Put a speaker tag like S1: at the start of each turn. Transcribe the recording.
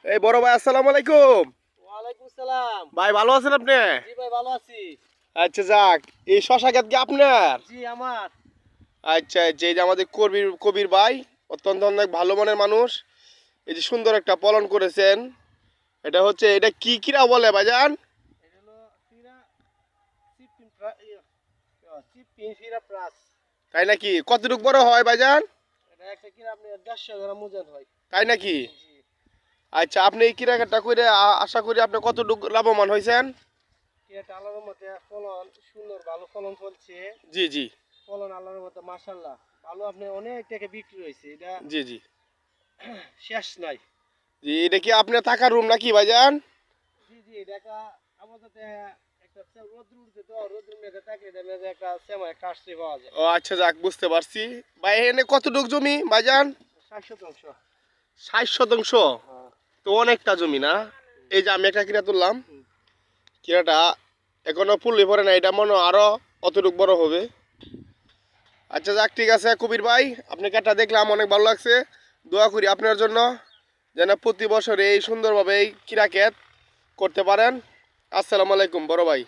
S1: এই বড় ভাই, আসসালামু আলাইকুম।
S2: ওয়ালাইকুম সালাম।
S1: ভাই ভালো আছেন আপনি?
S2: জি ভাই, ভালো আছি।
S1: আচ্ছা যাক, এই শশা ক্ষেত কি আপনার?
S2: জি আমার।
S1: আচ্ছা আচ্ছা, এই যে আমাদের কবির কবির ভাই অত্যন্ত অনেক ভালো মনের মানুষ। এই যে সুন্দর একটা পালন করেছেন, এটা হচ্ছে এটা কি কিরা বলে ভাইজান?
S2: এটা হলো সিরা সিপিন সিপিন সিরা প্লাস।
S1: তাই নাকি? কতটুকু বড় হয় ভাইজান?
S2: এটা একটা কিরা আপনি 150 গ্রাম ওজন হয়।
S1: তাই নাকি?
S2: জি।
S1: আচ্ছা, আপনি এই কিরাকাটা করে আশা করি আপনি কতটুকু লাভবান হয়েছেন?
S2: কিরাটা আল্লাহর মতে ফলন সুন্দর, ভালো ফলন ফলছে।
S1: জি জি
S2: ফলন আল্লাহর মতে মাশাআল্লাহ ভালো, আপনি অনেক টাকা বিক্রি হয়েছে এটা।
S1: জি জি
S2: শেষ নাই।
S1: জি, এটা কি আপনার থাকার রুম নাকি ভাইজান?
S2: জি জি, এটা আপাতত একটা রোদ্র উঠছে তো, রোদ্র মেঘে থাকে, এটা মেঘে একটা সেমাই কাশতে পাওয়া যায়।
S1: ও আচ্ছা যাক, বুঝতে পারছি। ভাই এখানে কতটুকু জমি ভাইজান?
S2: 60 শতাংশ।
S1: 60 শতাংশ?
S2: হ্যাঁ।
S1: তো অনেকটা জমি না? এই যে আমি একটা কিরা তুললাম,
S2: হুম।
S1: কিরাটা এখনো ফুললে পরে না, এটা মনে হয় আরো অতটুকু বড় হবে। আচ্ছা যাক, ঠিক আছে কবির ভাই, আপনি কেটা দেখলাম অনেক ভালো লাগছে। দোয়া করি আপনার জন্য যেন প্রতি বছর এই সুন্দরভাবে এই কিরা ক্ষেত করতে পারেন। আসসালামু আলাইকুম বড় ভাই।